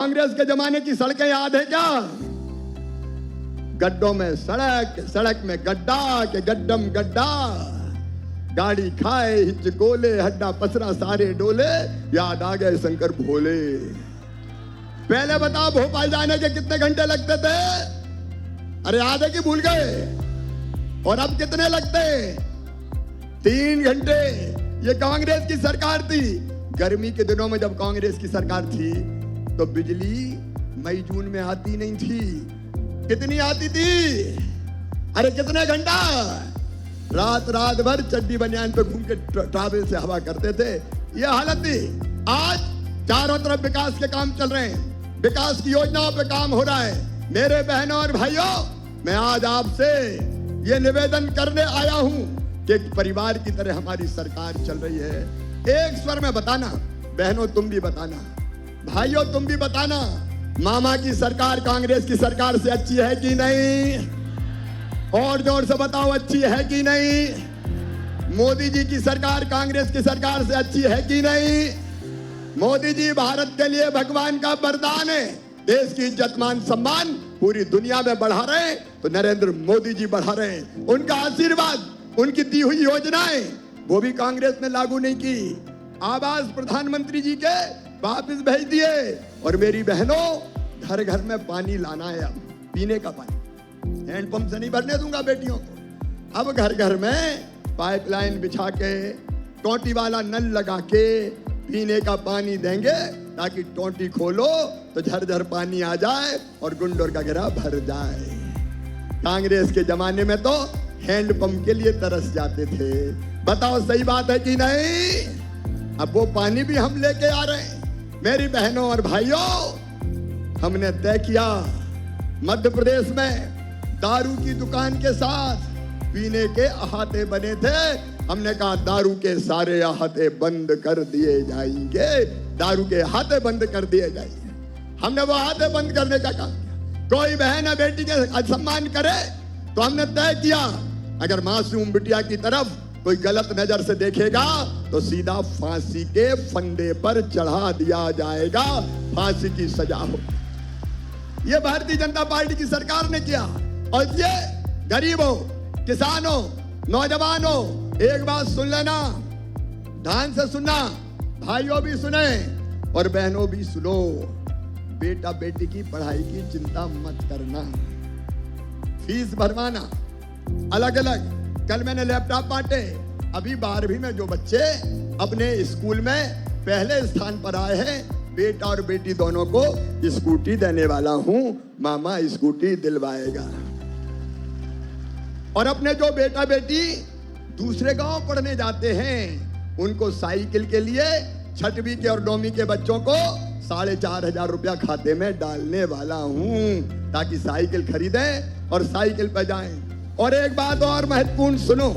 कांग्रेस के जमाने की सड़कें याद है क्या? गड्ढों में सड़क, सड़क में गड्ढा के गड्ढम गड्ढा, गाड़ी खाए हिचकोले, हड्डा पसरा सारे डोले, याद आ गए शंकर भोले। पहले बताओ भोपाल जाने के कितने घंटे लगते थे? अरे याद है कि भूल गए? और अब कितने लगते? 3 घंटे। ये कांग्रेस की सरकार थी। गर्मी के दिनों में जब कांग्रेस की सरकार थी तो बिजली मई जून में आती नहीं थी। कितनी आती थी? अरे कितने घंटा? रात भर चड्डी बनियान पे घूम के ट्रैवल से हवा करते थे। ये हालत थी। आज चारों तरफ विकास के काम चल रहे हैं, विकास की योजनाओं पे काम हो रहा है। मेरे बहनों और भाइयों, मैं आज आपसे ये निवेदन करने आया हूं कि एक परिवार की तरह हमारी सरकार चल रही है। एक स्वर में बताना, बहनों तुम भी बताना, भाइयों तुम भी बताना, मामा की सरकार कांग्रेस की सरकार से अच्छी है कि नहीं? और जोर से बताओ, अच्छी है कि नहीं? मोदी जी की सरकार कांग्रेस की सरकार से अच्छी है कि नहीं? मोदी जी भारत के लिए भगवान का वरदान है। देश की इज्जत मान सम्मान पूरी दुनिया में बढ़ा रहे हैं तो नरेंद्र मोदी जी बढ़ा रहे हैं। उनका आशीर्वाद, उनकी दी हुई योजनाएं वो भी कांग्रेस ने लागू नहीं की। आवास प्रधानमंत्री जी के वापिस भेज दिए। और मेरी बहनों, घर घर में पानी लाना है। अब पीने का पानी हैंडपंप से नहीं भरने दूंगा बेटियों को। अब घर घर में पाइपलाइन बिछा के, टोटी वाला नल लगा के पीने का पानी देंगे, ताकि टोटी खोलो तो झरझर पानी आ जाए और गुंडोर का घेरा भर जाए। कांग्रेस के जमाने में तो हैंडपंप के लिए तरस जाते थे। बताओ सही बात है कि नहीं? अब वो पानी भी हम लेके आ रहे हैं। मेरी बहनों और भाइयों, हमने तय किया मध्य प्रदेश में दारू की दुकान के साथ पीने के अहाते बने थे। हमने कहा दारू के सारे अहाते बंद कर दिए जाएंगे, दारू के अहाते बंद कर दिए जाएंगे। हमने वो अहाते बंद करने का काम किया। कोई बहन या बेटी के असम्मान करे तो हमने तय किया, अगर मासूम बिटिया की तरफ कोई गलत नजर से देखेगा तो सीधा फांसी के फंदे पर चढ़ा दिया जाएगा, फांसी की सजा हो। ये भारतीय जनता पार्टी की सरकार ने किया। और ये गरीबों, किसानों, नौजवानों, एक बात सुन लेना, ध्यान से सुनना, भाइयों भी सुने और बहनों भी सुनो। बेटा बेटी की पढ़ाई की चिंता मत करना। फीस भरवाना अलग अलग। कल मैंने लैपटॉप बांटे। अभी 12वीं में जो बच्चे अपने स्कूल में पहले स्थान पर आए हैं, बेटा और बेटी दोनों को स्कूटी देने वाला हूं। मामा स्कूटी दिलवाएगा। और अपने जो बेटा बेटी दूसरे गांव पढ़ने जाते हैं, उनको साइकिल के लिए 6वीं के और 9वीं के बच्चों को 4,500 रुपया खाते में डालने वाला हूं, ताकि साइकिल खरीदें और साइकिल पे जाएं। और एक बात और महत्वपूर्ण सुनो,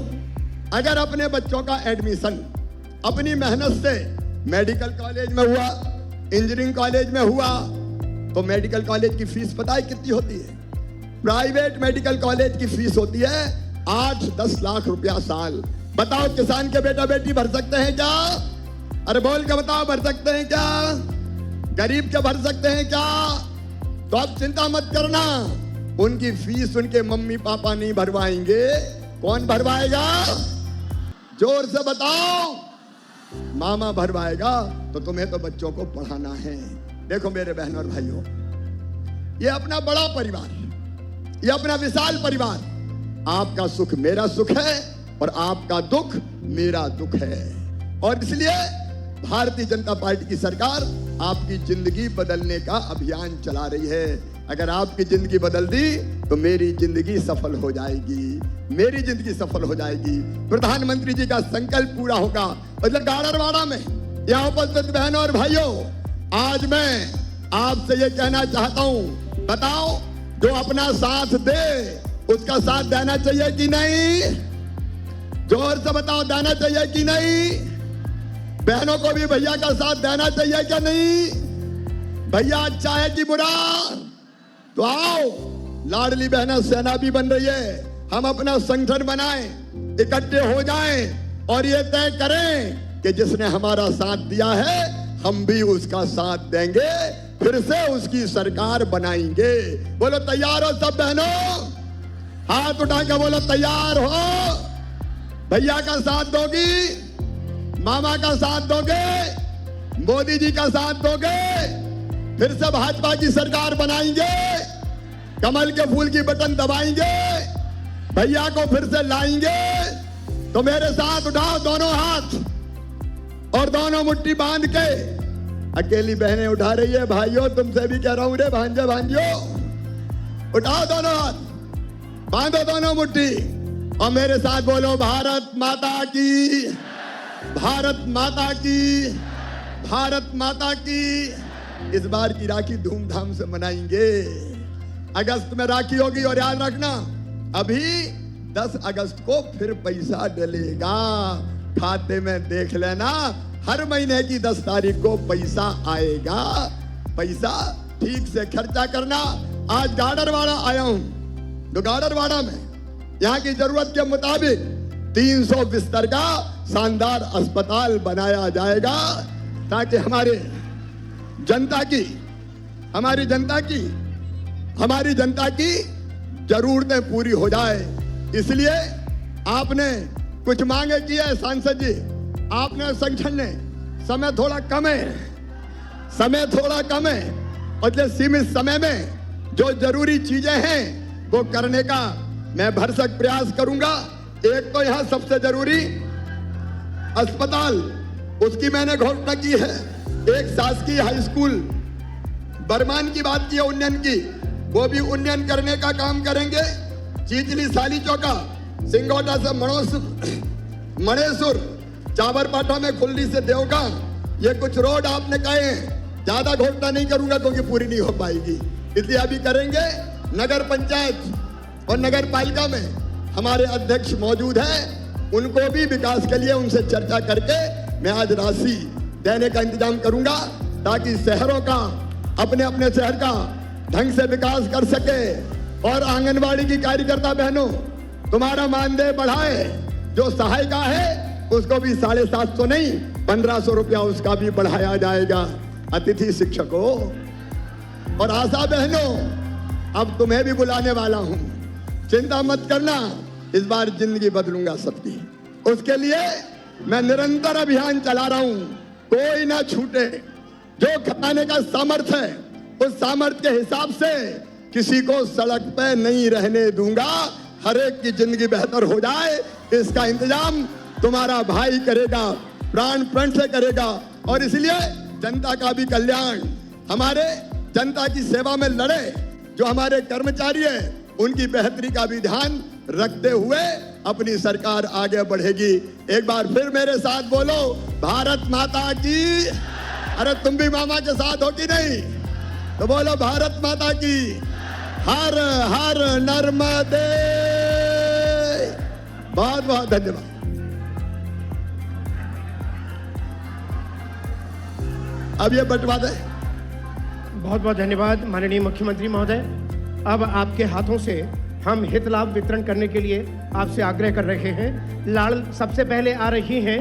अगर अपने बच्चों का एडमिशन अपनी मेहनत से मेडिकल कॉलेज में हुआ, इंजीनियरिंग कॉलेज में हुआ, तो मेडिकल कॉलेज की फीस पता है कितनी होती है? प्राइवेट मेडिकल कॉलेज की फीस होती है 8-10 लाख रुपया साल। बताओ किसान के बेटा बेटी भर सकते हैं क्या? अरे बोल के बताओ, भर सकते हैं क्या? गरीब के भर सकते हैं क्या? तो अब चिंता मत करना, उनकी फीस उनके मम्मी पापा नहीं भरवाएंगे। कौन भरवाएगा? जोर से बताओ। मामा भरवाएगा। तो तुम्हें तो बच्चों को पढ़ाना है। देखो मेरे बहनों और भाइयों, ये अपना बड़ा परिवार, ये अपना विशाल परिवार, आपका सुख मेरा सुख है और आपका दुख मेरा दुख है। और इसलिए भारतीय जनता पार्टी की सरकार आपकी जिंदगी बदलने का अभियान चला रही है। अगर आपकी जिंदगी बदल दी तो मेरी जिंदगी सफल हो जाएगी, मेरी जिंदगी सफल हो जाएगी। प्रधानमंत्री जी का संकल्प पूरा होगा। मतलब गाड़रवाड़ा में यहाँ उपस्थित बहनों और भाइयों, आज मैं आपसे ये कहना चाहता हूँ, बताओ जो अपना साथ दे उसका साथ देना चाहिए कि नहीं? जोर से बताओ, देना चाहिए कि नहीं? बहनों को भी भैया का साथ देना चाहिए क्या नहीं? भैया अच्छा है कि बुरा? तो आओ, लाडली बहना सेना भी बन रही है। हम अपना संगठन बनाएं, इकट्ठे हो जाएं और ये तय करें कि जिसने हमारा साथ दिया है हम भी उसका साथ देंगे। फिर से उसकी सरकार बनाएंगे। बोलो तैयार हो सब बहनों? हाथ उठा के बोलो तैयार हो? भैया का साथ दोगी? मामा का साथ दोगे? मोदी जी का साथ दोगे? फिर से भाजपा की सरकार बनाएंगे, कमल के फूल की बटन दबाएंगे, भैया को फिर से लाएंगे। तो मेरे साथ उठाओ दोनों हाथ और दोनों मुट्ठी बांध के। अकेली बहनें उठा रही है, भाइयों तुमसे भी कह रहा हूं रे भांजे भांजियों, उठाओ दोनों हाथ, बांधो दोनों मुट्ठी और मेरे साथ बोलो भारत माता की, भारत माता की, भारत माता की। इस बार की राखी धूमधाम से मनाएंगे। अगस्त में राखी होगी और याद रखना अभी 10 अगस्त को फिर पैसा डलेगा खाते में, देख लेना। हर महीने की 10 तारीख को पैसा आएगा। पैसा ठीक से खर्चा करना। आज गाडरवाड़ा आया हूं, तो गाडरवाड़ा में यहाँ की जरूरत के मुताबिक 300 बिस्तर का शानदार अस्पताल बनाया जाएगा ताकि हमारी जनता की जरूरतें पूरी हो जाए। इसलिए आपने कुछ मांगे की है सांसद जी, आपने संगठन ने समय थोड़ा कम है और जो सीमित समय में जो जरूरी चीजें हैं वो करने का मैं भरसक प्रयास करूंगा। एक तो यहाँ सबसे जरूरी अस्पताल, उसकी मैंने घोषणा की है। एक शासकीय हाई स्कूल बर्मान की बात की है, उन्नयन की, वो भी उन्नयन करने का काम करेंगे। चीचली साली चौका, सिंगोटा से मणेसुर, चावरपाटा में खुल्ली से देवगांव, ये कुछ रोड आपने कहे हैं, ज्यादा घोषणा नहीं करूंगा क्योंकि पूरी नहीं हो पाएगी, इसलिए अभी करेंगे। नगर पंचायत और नगर पालिका में हमारे अध्यक्ष मौजूद हैं, उनको भी विकास के लिए उनसे चर्चा करके मैं आज राशि देने का इंतजाम करूंगा ताकि शहरों का अपने अपने शहर का ढंग से विकास कर सके। और आंगनबाड़ी की कार्यकर्ता बहनों, तुम्हारा मानदेय बढ़ाए, जो सहायिका है उसको भी 750 नहीं 1500 रुपया उसका भी बढ़ाया जाएगा। अतिथि शिक्षकों और आशा बहनों, अब तुम्हें भी बुलाने वाला हूं, चिंता मत करना, इस बार जिंदगी बदलूंगा सबकी। उसके लिए मैं निरंतर अभियान चला रहा हूं, कोई ना छूटे। जो खाने का सामर्थ्य है उस सामर्थ्य के हिसाब से किसी को सड़क पे नहीं रहने दूंगा। हर एक की जिंदगी बेहतर हो जाए, इसका इंतजाम तुम्हारा भाई करेगा, प्राण प्रण से करेगा। और इसलिए जनता का भी कल्याण, हमारे जनता की सेवा में लड़े जो हमारे कर्मचारी है, उनकी बेहतरी का भी ध्यान रखते हुए अपनी सरकार आगे बढ़ेगी। एक बार फिर मेरे साथ बोलो भारत माता की। अरे तुम भी मामा के साथ हो कि नहीं? तो बोलो भारत माता की। हर हर नर्मदे। बहुत बहुत धन्यवाद। अब ये बंटवा दे। बहुत बहुत धन्यवाद माननीय मुख्यमंत्री महोदय। अब आपके हाथों से हम हित लाभ वितरण करने के लिए आपसे आग्रह कर रहे हैं। सबसे पहले आ रही हैं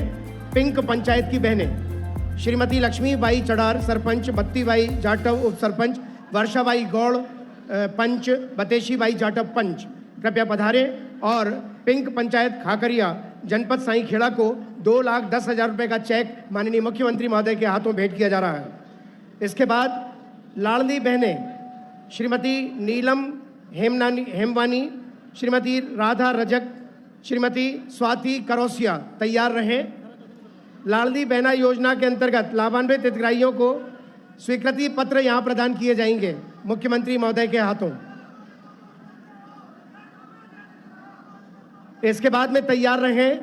पिंक पंचायत की बहनें, श्रीमती लक्ष्मी बाई चढ़ार सरपंच, बत्ती बाई जाटव उप सरपंच, वर्षा बाई गौड़ पंच, बतेशी बाई जाटव पंच, कृपया पधारें। और पिंक पंचायत खाकरिया जनपद साई खेड़ा को 2,10,000 रुपये का चेक माननीय मुख्यमंत्री महोदय के हाथों भेंट किया जा रहा है। इसके बाद लाडली बहनें श्रीमती नीलम हेमवानी, श्रीमती राधा रजक, श्रीमती स्वाति करौसिया तैयार रहें। लाडली बहना योजना के अंतर्गत लाभान्वित हितग्राहियों को स्वीकृति पत्र यहां प्रदान किए जाएंगे मुख्यमंत्री महोदय के हाथों। इसके बाद में तैयार रहें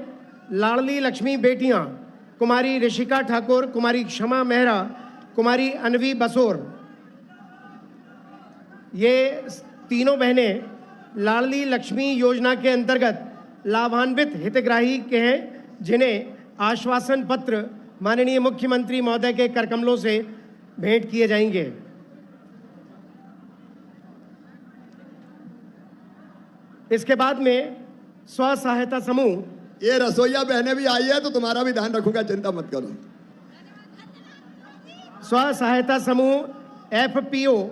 लाडली लक्ष्मी बेटियां कुमारी ऋषिका ठाकुर, कुमारी क्षमा मेहरा, कुमारी अनवी बसोर। ये तीनों बहनें लाडली लक्ष्मी योजना के अंतर्गत लाभान्वित हितग्राही के हैं, जिन्हें आश्वासन पत्र माननीय मुख्यमंत्री महोदय के करकमलों से भेंट किए जाएंगे। इसके बाद में स्व सहायता समूह, ये रसोईया बहनें भी आई है तो तुम्हारा भी ध्यान रखूंगा, चिंता मत करो। स्व सहायता समूह FPO